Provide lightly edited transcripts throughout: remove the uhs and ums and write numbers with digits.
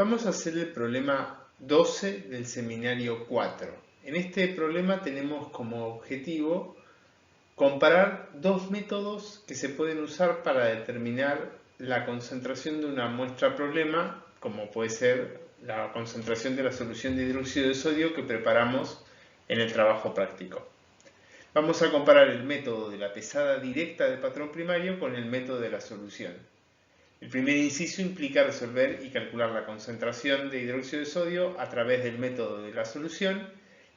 Vamos a hacer el problema 12 del seminario 4. En este problema tenemos como objetivo comparar dos métodos que se pueden usar para determinar la concentración de una muestra problema, como puede ser la concentración de la solución de hidróxido de sodio que preparamos en el trabajo práctico. Vamos a comparar el método de la pesada directa del patrón primario con el método de la solución. El primer inciso implica resolver y calcular la concentración de hidróxido de sodio a través del método de la solución,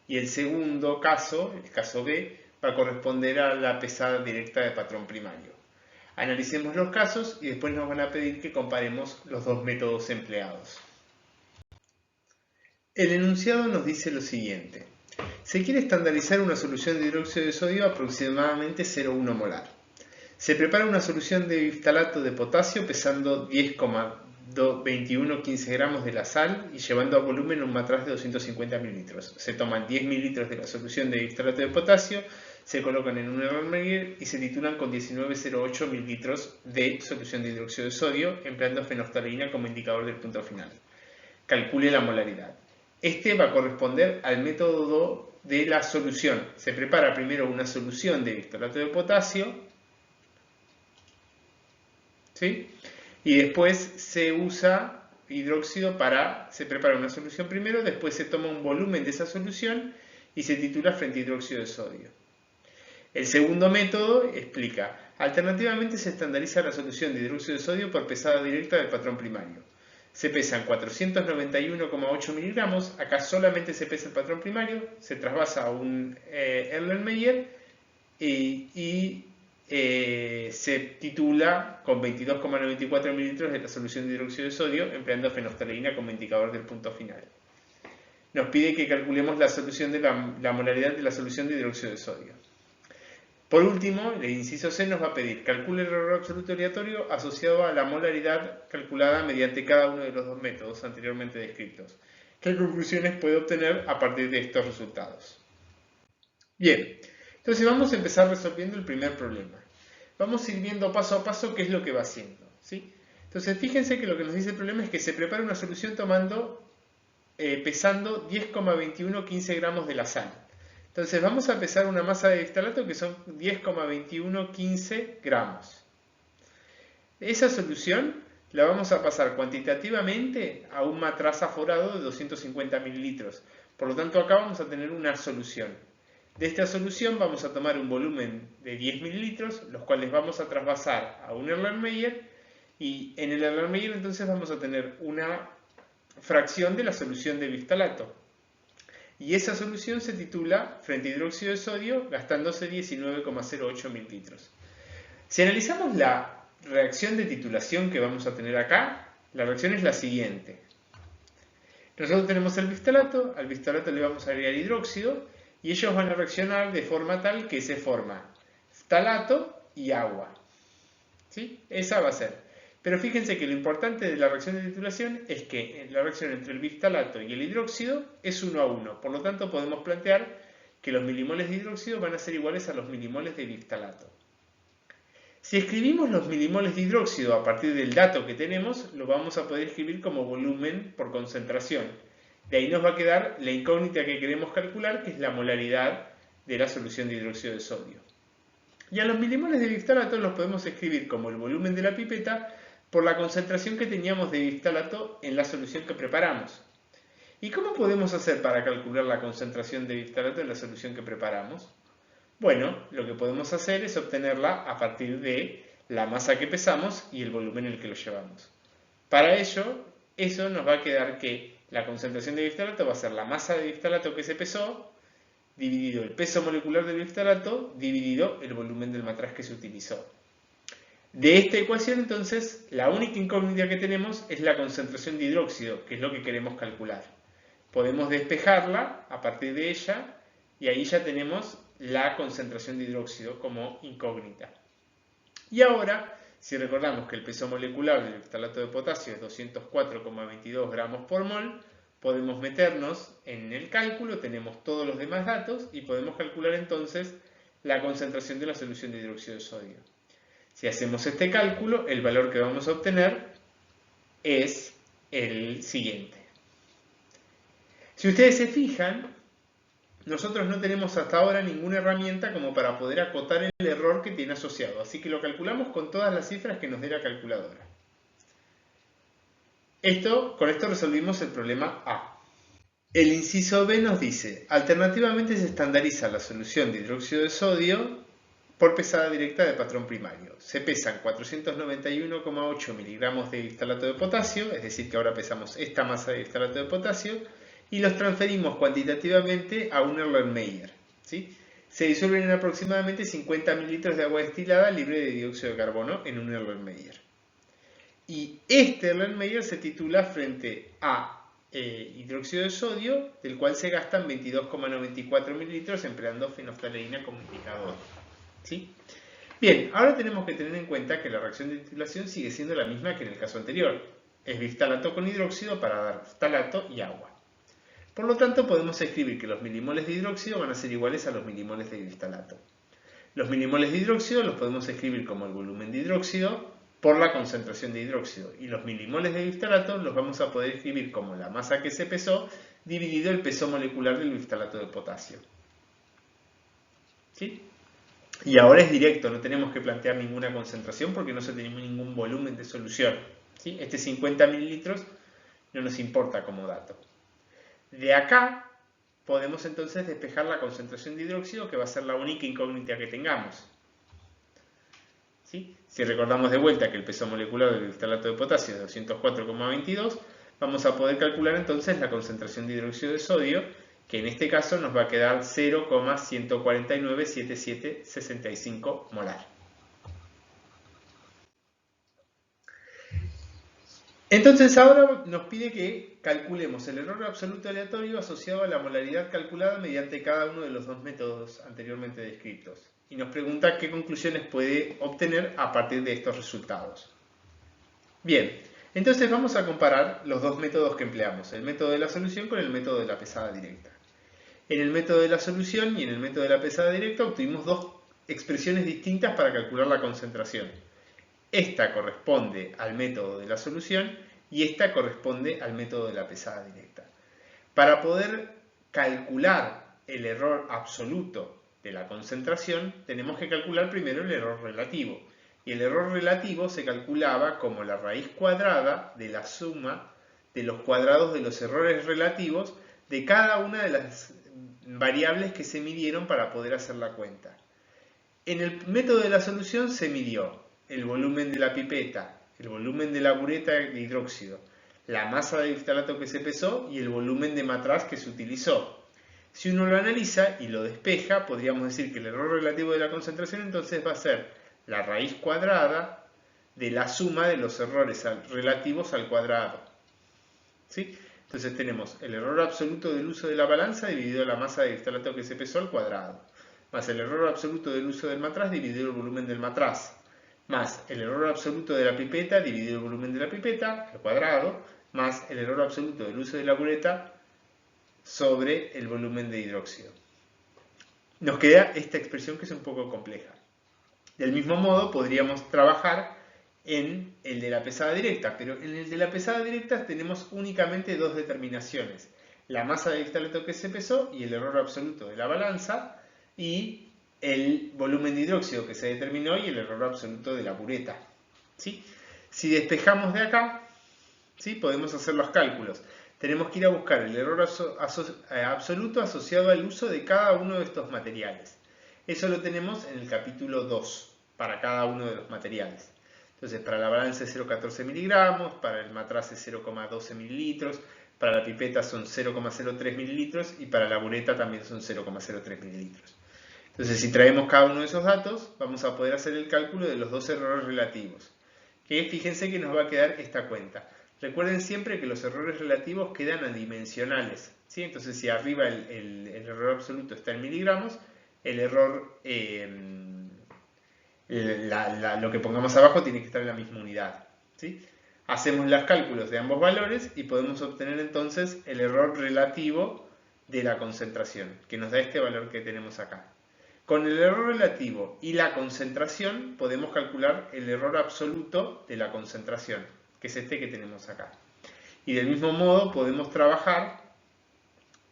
y el segundo caso, el caso B, va a corresponder a la pesada directa de patrón primario. Analicemos los casos y después nos van a pedir que comparemos los dos métodos empleados. El enunciado nos dice lo siguiente: se quiere estandarizar una solución de hidróxido de sodio aproximadamente 0,1 molar. Se prepara una solución de biftalato de potasio pesando 10,2115 gramos de la sal y llevando a volumen un matraz de 250 mililitros. Se toman 10 mililitros de la solución de biftalato de potasio, se colocan en un Erlenmeyer y se titulan con 19,08 mililitros de solución de hidróxido de sodio, empleando fenolftaleína como indicador del punto final. Calcule la molaridad. Este va a corresponder al método de la solución. Se prepara primero una solución de biftalato de potasio, ¿sí? Y después se usa hidróxido se prepara una solución primero, después se toma un volumen de esa solución y se titula frente a hidróxido de sodio. El segundo método explica: alternativamente se estandariza la solución de hidróxido de sodio por pesada directa del patrón primario. Se pesan 491,8 miligramos, acá solamente se pesa el patrón primario, se trasvasa a un Erlenmeyer y se titula con 22,94 mililitros de la solución de hidróxido de sodio, empleando fenolftaleína como indicador del punto final. Nos pide que calculemos la solución de la molaridad de la solución de hidróxido de sodio. Por último, el inciso C nos va a pedir: calcule el error absoluto aleatorio asociado a la molaridad calculada mediante cada uno de los dos métodos anteriormente descritos. ¿Qué conclusiones puede obtener a partir de estos resultados? Bien, entonces vamos a empezar resolviendo el primer problema. Vamos a ir viendo paso a paso qué es lo que va haciendo, ¿sí? Entonces fíjense que lo que nos dice el problema es que se prepara una solución pesando 10,2115 gramos de la sal. Entonces vamos a pesar una masa de biftalato que son 10,2115 gramos. Esa solución la vamos a pasar cuantitativamente a un matraz aforado de 250 mililitros. Por lo tanto, acá vamos a tener una solución. De esta solución vamos a tomar un volumen de 10 mililitros, los cuales vamos a trasvasar a un Erlenmeyer, y en el Erlenmeyer entonces vamos a tener una fracción de la solución de biftalato. Y esa solución se titula frente a hidróxido de sodio, gastándose 19,08 mililitros. Si analizamos la reacción de titulación que vamos a tener acá, la reacción es la siguiente. Nosotros tenemos el biftalato, al biftalato le vamos a agregar hidróxido, y ellos van a reaccionar de forma tal que se forma ftalato y agua, ¿sí? Esa va a ser. Pero fíjense que lo importante de la reacción de titulación es que la reacción entre el biftalato y el hidróxido es 1 a 1. Por lo tanto, podemos plantear que los milimoles de hidróxido van a ser iguales a los milimoles de biftalato. Si escribimos los milimoles de hidróxido a partir del dato que tenemos, lo vamos a poder escribir como volumen por concentración. De ahí nos va a quedar la incógnita que queremos calcular, que es la molaridad de la solución de hidróxido de sodio. Y a los milimoles de biftalato los podemos escribir como el volumen de la pipeta por la concentración que teníamos de biftalato en la solución que preparamos. ¿Y cómo podemos hacer para calcular la concentración de biftalato en la solución que preparamos? Bueno, lo que podemos hacer es obtenerla a partir de la masa que pesamos y el volumen en el que lo llevamos. Para ello, eso nos va a quedar que la concentración de biftalato va a ser la masa de biftalato que se pesó, dividido el peso molecular del biftalato, dividido el volumen del matraz que se utilizó. De esta ecuación, entonces, la única incógnita que tenemos es la concentración de hidróxido, que es lo que queremos calcular. Podemos despejarla a partir de ella, y ahí ya tenemos la concentración de hidróxido como incógnita. Y ahora, si recordamos que el peso molecular del biftalato de potasio es 204,22 gramos por mol, podemos meternos en el cálculo, tenemos todos los demás datos y podemos calcular entonces la concentración de la solución de hidróxido de sodio. Si hacemos este cálculo, el valor que vamos a obtener es el siguiente. Si ustedes se fijan, nosotros no tenemos hasta ahora ninguna herramienta como para poder acotar el error que tiene asociado, así que lo calculamos con todas las cifras que nos dé la calculadora. Con esto resolvimos el problema A. El inciso B nos dice, alternativamente se estandariza la solución de hidróxido de sodio por pesada directa de patrón primario. Se pesan 491,8 miligramos de distalato de potasio, es decir que ahora pesamos esta masa de distalato de potasio, y los transferimos cuantitativamente a un Erlenmeyer, ¿sí? Se disuelven en aproximadamente 50 mililitros de agua destilada libre de dióxido de carbono en un Erlenmeyer. Y este Erlenmeyer se titula frente a hidróxido de sodio, del cual se gastan 22,94 mililitros empleando fenolftaleína como indicador. ¿Sí? Bien, ahora tenemos que tener en cuenta que la reacción de titulación sigue siendo la misma que en el caso anterior. Es biftalato con hidróxido para dar ftalato y agua. Por lo tanto, podemos escribir que los milimoles de hidróxido van a ser iguales a los milimoles de biftalato. Los milimoles de hidróxido los podemos escribir como el volumen de hidróxido por la concentración de hidróxido. Y los milimoles de biftalato los vamos a poder escribir como la masa que se pesó dividido el peso molecular del biftalato de potasio. ¿Sí? Y ahora es directo, no tenemos que plantear ninguna concentración porque no tenemos ningún volumen de solución. ¿Sí? Este 50 mililitros no nos importa como dato. De acá podemos entonces despejar la concentración de hidróxido, que va a ser la única incógnita que tengamos. ¿Sí? Si recordamos de vuelta que el peso molecular del biftalato de potasio es 204,22, vamos a poder calcular entonces la concentración de hidróxido de sodio, que en este caso nos va a quedar 0,1497765 molar. Entonces ahora nos pide que calculemos el error absoluto aleatorio asociado a la molaridad calculada mediante cada uno de los dos métodos anteriormente descritos. Y nos pregunta qué conclusiones puede obtener a partir de estos resultados. Bien, entonces vamos a comparar los dos métodos que empleamos, el método de la solución con el método de la pesada directa. En el método de la solución y en el método de la pesada directa obtuvimos dos expresiones distintas para calcular la concentración. Esta corresponde al método de la solución y esta corresponde al método de la pesada directa. Para poder calcular el error absoluto de la concentración, tenemos que calcular primero el error relativo. Y el error relativo se calculaba como la raíz cuadrada de la suma de los cuadrados de los errores relativos de cada una de las variables que se midieron para poder hacer la cuenta. En el método de la solución se midió el volumen de la pipeta, el volumen de la bureta de hidróxido, la masa de biftalato que se pesó y el volumen de matraz que se utilizó. Si uno lo analiza y lo despeja, podríamos decir que el error relativo de la concentración entonces va a ser la raíz cuadrada de la suma de los errores relativos al cuadrado. ¿Sí? Entonces tenemos el error absoluto del uso de la balanza dividido la masa de biftalato que se pesó al cuadrado, más el error absoluto del uso del matraz dividido el volumen del matraz, más el error absoluto de la pipeta dividido el volumen de la pipeta al cuadrado, más el error absoluto del uso de la bureta sobre el volumen de hidróxido. Nos queda esta expresión que es un poco compleja. Del mismo modo podríamos trabajar en el de la pesada directa, pero en el de la pesada directa tenemos únicamente dos determinaciones: la masa de biftalato que se pesó y el error absoluto de la balanza, y el volumen de hidróxido que se determinó y el error absoluto de la bureta. ¿Sí? Si despejamos de acá, ¿sí?, podemos hacer los cálculos. Tenemos que ir a buscar el error absoluto asociado al uso de cada uno de estos materiales. Eso lo tenemos en el capítulo 2, para cada uno de los materiales. Entonces, para la balanza es 0,14 miligramos, para el matraz es 0,12 mililitros, para la pipeta son 0,03 mililitros y para la bureta también son 0,03 mililitros. Entonces, si traemos cada uno de esos datos, vamos a poder hacer el cálculo de los dos errores relativos. Que fíjense que nos va a quedar esta cuenta. Recuerden siempre que los errores relativos quedan adimensionales, ¿sí? Entonces, si arriba el error absoluto está en miligramos, el error, lo que pongamos abajo tiene que estar en la misma unidad, ¿sí? Hacemos los cálculos de ambos valores y podemos obtener entonces el error relativo de la concentración, que nos da este valor que tenemos acá. Con el error relativo y la concentración podemos calcular el error absoluto de la concentración, que es este que tenemos acá. Y del mismo modo podemos trabajar,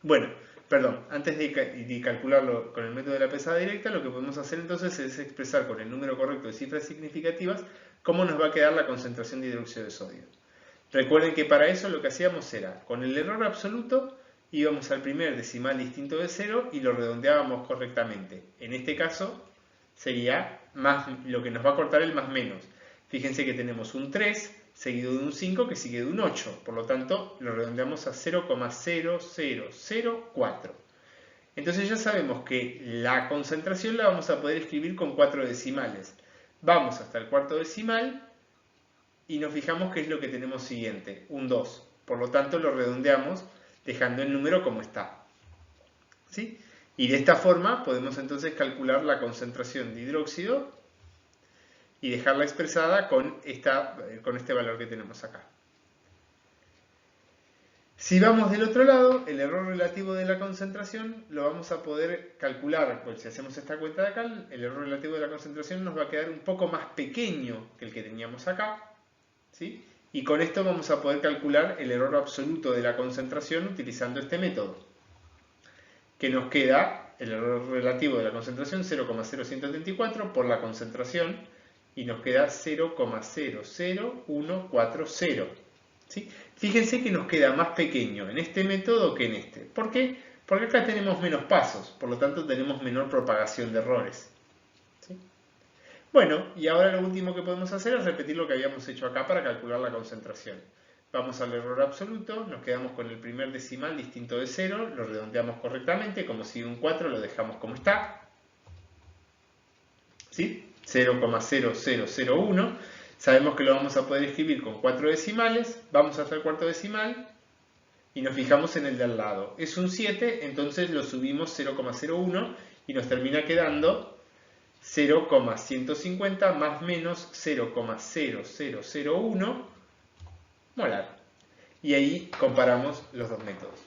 bueno, perdón, antes de calcularlo con el método de la pesada directa, lo que podemos hacer entonces es expresar con el número correcto de cifras significativas cómo nos va a quedar la concentración de hidróxido de sodio. Recuerden que para eso lo que hacíamos era, con el error absoluto, íbamos al primer decimal distinto de 0 y lo redondeábamos correctamente. En este caso sería más, lo que nos va a cortar el más menos. Fíjense que tenemos un 3 seguido de un 5 que sigue de un 8. Por lo tanto, lo redondeamos a 0,0004. Entonces ya sabemos que la concentración la vamos a poder escribir con 4 decimales. Vamos hasta el cuarto decimal y nos fijamos qué es lo que tenemos siguiente, un 2. Por lo tanto, lo redondeamos dejando el número como está. ¿Sí? Y de esta forma podemos entonces calcular la concentración de hidróxido y dejarla expresada con este valor que tenemos acá. Si vamos del otro lado, el error relativo de la concentración lo vamos a poder calcular, pues si hacemos esta cuenta de acá, el error relativo de la concentración nos va a quedar un poco más pequeño que el que teníamos acá, ¿sí? Y con esto vamos a poder calcular el error absoluto de la concentración utilizando este método, que nos queda el error relativo de la concentración 0,0174 por la concentración y nos queda 0,00140. ¿Sí? Fíjense que nos queda más pequeño en este método que en este. ¿Por qué? Porque acá tenemos menos pasos, por lo tanto tenemos menor propagación de errores. ¿Sí? Bueno, y ahora lo último que podemos hacer es repetir lo que habíamos hecho acá para calcular la concentración. Vamos al error absoluto, nos quedamos con el primer decimal distinto de 0, lo redondeamos correctamente, como si un 4 lo dejamos como está. ¿Sí? 0,0001. Sabemos que lo vamos a poder escribir con 4 decimales, vamos hasta el cuarto decimal y nos fijamos en el de al lado. Es un 7, entonces lo subimos 0,01 y nos termina quedando 0,150 más menos 0,0001 molar. Y ahí comparamos los dos métodos.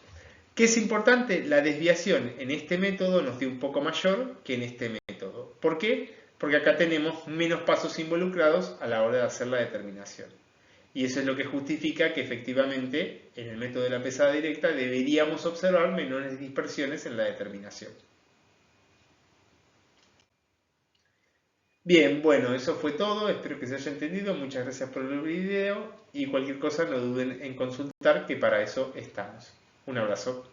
¿Qué es importante? La desviación en este método nos dio un poco mayor que en este método. ¿Por qué? Porque acá tenemos menos pasos involucrados a la hora de hacer la determinación. Y eso es lo que justifica que efectivamente en el método de la pesada directa deberíamos observar menores dispersiones en la determinación. Bien, bueno, eso fue todo. Espero que se haya entendido. Muchas gracias por el video y cualquier cosa no duden en consultar, que para eso estamos. Un abrazo.